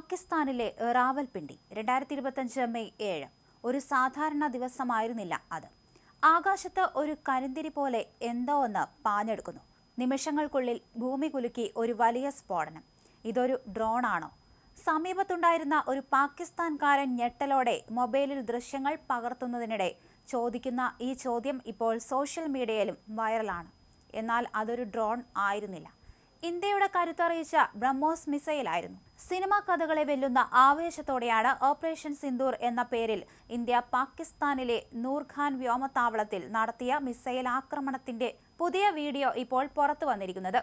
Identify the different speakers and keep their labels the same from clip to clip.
Speaker 1: പാകിസ്ഥാനിലെ റാവൽപിണ്ടി 2025 മെയ് 7 ഒരു സാധാരണ ദിവസമായിരുന്നില്ല അത്. ആകാശത്ത് ഒരു കരിന്തിരി പോലെ എന്തോ ഒന്ന് പാഞ്ഞെടുക്കുന്നു. നിമിഷങ്ങൾക്കുള്ളിൽ ഭൂമി കുലുക്കി ഒരു വലിയ സ്ഫോടനം. ഇതൊരു ഡ്രോണാണോ? സമീപത്തുണ്ടായിരുന്ന ഒരു പാകിസ്ഥാൻകാരൻ ഞെട്ടലോടെ മൊബൈലിൽ ദൃശ്യങ്ങൾ പകർത്തുന്നതിനിടെ ചോദിക്കുന്ന ഈ ചോദ്യം ഇപ്പോൾ സോഷ്യൽ മീഡിയയിലും വൈറലാണ്. എന്നാൽ അതൊരു ഡ്രോൺ ആയിരുന്നില്ല. ഇന്ത്യയുടെ കരുത്തറിയിച്ച ബ്രഹ്മോസ് മിസൈലായിരുന്നു. സിനിമാ കഥകളെ വെല്ലുന്ന ആവേശത്തോടെയാണ് ഓപ്പറേഷൻ സിന്ദൂർ എന്ന പേരിൽ ഇന്ത്യ പാകിസ്ഥാനിലെ നൂർഖാൻ വ്യോമത്താവളത്തിൽ നടത്തിയ മിസൈൽ ആക്രമണത്തിന്റെ പുതിയ വീഡിയോ ഇപ്പോൾ പുറത്തു വന്നിരിക്കുന്നത്.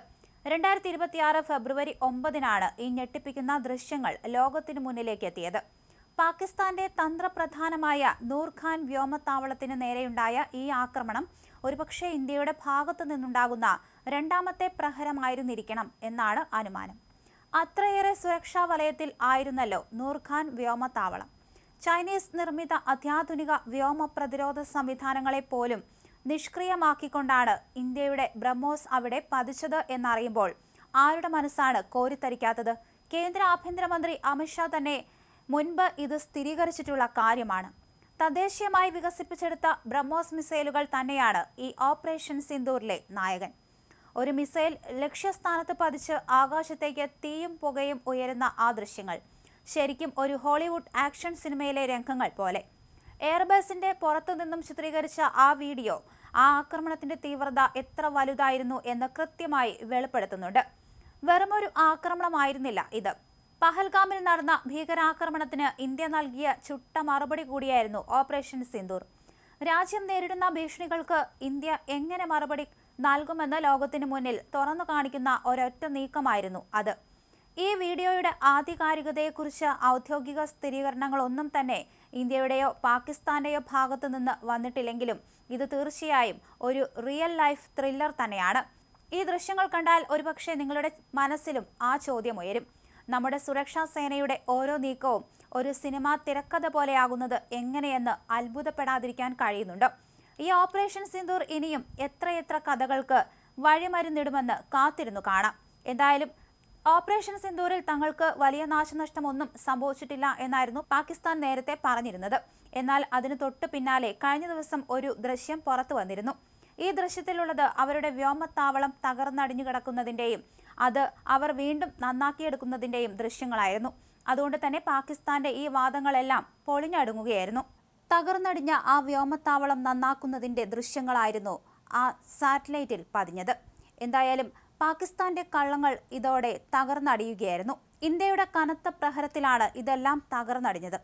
Speaker 1: 2026 ഫെബ്രുവരി 9 ഈ ഞെട്ടിപ്പിക്കുന്ന ദൃശ്യങ്ങൾ ലോകത്തിനു മുന്നിലേക്ക് എത്തിയത്. പാകിസ്ഥാന്റെ തന്ത്രപ്രധാനമായ നൂർഖാൻ വ്യോമത്താവളത്തിന് നേരെയുണ്ടായ ഈ ആക്രമണം ഒരുപക്ഷെ ഇന്ത്യയുടെ ഭാഗത്തു നിന്നുണ്ടാകുന്ന രണ്ടാമത്തെ പ്രഹരമായിരുന്നിരിക്കണം എന്നാണ് അനുമാനം. അത്രയേറെ സുരക്ഷാ വലയത്തിൽ ആയിരുന്നല്ലോ നൂർഖാൻ വ്യോമത്താവളം. ചൈനീസ് നിർമ്മിത അത്യാധുനിക വ്യോമ പ്രതിരോധ സംവിധാനങ്ങളെ പോലും നിഷ്ക്രിയമാക്കിക്കൊണ്ടാണ് ഇന്ത്യയുടെ ബ്രഹ്മോസ് അവിടെ പതിച്ചത് എന്നറിയുമ്പോൾ ആരുടെ മനസ്സാണ് കോരിത്തരിക്കാത്തത്? കേന്ദ്ര ആഭ്യന്തരമന്ത്രി അമിത്ഷാ തന്നെ മുൻപ് ഇത് സ്ഥിരീകരിച്ചിട്ടുള്ള കാര്യമാണ്. തദ്ദേശീയമായി വികസിപ്പിച്ചെടുത്ത ബ്രഹ്മോസ് മിസൈലുകൾ തന്നെയാണ് ഈ ഓപ്പറേഷൻ സിന്ദൂറിലെ നായകൻ. ഒരു മിസൈൽ ലക്ഷ്യസ്ഥാനത്ത് പതിച്ച് ആകാശത്തേക്ക് തീയും പുകയും ഉയരുന്ന ആ ദൃശ്യങ്ങൾ ശരിക്കും ഒരു ഹോളിവുഡ് ആക്ഷൻ സിനിമയിലെ രംഗങ്ങൾ പോലെ. എയർബസിന്റെ പുറത്തുനിന്നും ചിത്രീകരിച്ച ആ വീഡിയോ ആ ആക്രമണത്തിന്റെ തീവ്രത എത്ര വലുതായിരുന്നു എന്ന് കൃത്യമായി വെളിപ്പെടുത്തുന്നുണ്ട്. വെറുമൊരു ആക്രമണമായിരുന്നില്ല ഇത്. പഹൽഗാമിൽ നടന്ന ഭീകരാക്രമണത്തിന് ഇന്ത്യ നൽകിയ ചുട്ട മറുപടി കൂടിയായിരുന്നു ഓപ്പറേഷൻ സിന്ദൂർ. രാജ്യം നേരിടുന്ന ഭീഷണികൾക്ക് ഇന്ത്യ എങ്ങനെ മറുപടി നൽകുമെന്ന് ലോകത്തിന് മുന്നിൽ തുറന്നു കാണിക്കുന്ന ഒരൊറ്റ നീക്കമായിരുന്നു അത്. ഈ വീഡിയോയുടെ ആധികാരികതയെക്കുറിച്ച് ഔദ്യോഗിക സ്ഥിരീകരണങ്ങളൊന്നും തന്നെ ഇന്ത്യയുടെയോ പാകിസ്ഥാന്റെയോ ഭാഗത്തു നിന്ന് വന്നിട്ടില്ലെങ്കിലും ഇത് തീർച്ചയായും ഒരു റിയൽ ലൈഫ് ത്രില്ലർ തന്നെയാണ്. ഈ ദൃശ്യങ്ങൾ കണ്ടാൽ ഒരുപക്ഷെ നിങ്ങളുടെ മനസ്സിലും ആ ചോദ്യം ഉയരും. നമ്മുടെ സുരക്ഷാ സേനയുടെ ഓരോ നീക്കവും ഒരു സിനിമാ തിരക്കഥ പോലെയാകുന്നത് എങ്ങനെയെന്ന് അത്ഭുതപ്പെടാതിരിക്കാൻ കഴിയുന്നുണ്ട്. ഈ ഓപ്പറേഷൻ സിന്ദൂർ ഇനിയും എത്രയെത്ര കഥകൾക്ക് വഴിമരുന്നിടുമെന്ന് കാത്തിരുന്നു കാണാം. എന്തായാലും ഓപ്പറേഷൻ സിന്ദൂരിൽ തങ്ങൾക്ക് വലിയ നാശനഷ്ടമൊന്നും സംഭവിച്ചിട്ടില്ല എന്നായിരുന്നു പാകിസ്ഥാൻ നേരത്തെ പറഞ്ഞിരുന്നത്. എന്നാൽ അതിന് തൊട്ടു പിന്നാലെ കഴിഞ്ഞ ദിവസം ഒരു ദൃശ്യം പുറത്തു വന്നിരുന്നു. ഈ ദൃശ്യത്തിലുള്ളത് അവരുടെ വ്യോമത്താവളം തകർന്നടിഞ്ഞു കിടക്കുന്നതിന്റെയും അത് അവർ വീണ്ടും നന്നാക്കിയെടുക്കുന്നതിന്റെയും ദൃശ്യങ്ങളായിരുന്നു. അതുകൊണ്ട് തന്നെ പാകിസ്ഥാന്റെ ഈ വാദങ്ങളെല്ലാം പൊളിഞ്ഞടുങ്ങുകയായിരുന്നു. തകർന്നടിഞ്ഞ ആ വ്യോമത്താവളം നന്നാക്കുന്നതിന്റെ ദൃശ്യങ്ങളായിരുന്നു ആ സാറ്റലൈറ്റിൽ പതിഞ്ഞത്. എന്തായാലും പാകിസ്ഥാന്റെ കള്ളങ്ങൾ ഇതോടെ തകർന്നടിയുകയായിരുന്നു. ഇന്ത്യയുടെ കനത്ത പ്രഹരത്തിലാണ് ഇതെല്ലാം തകർന്നടിഞ്ഞത്.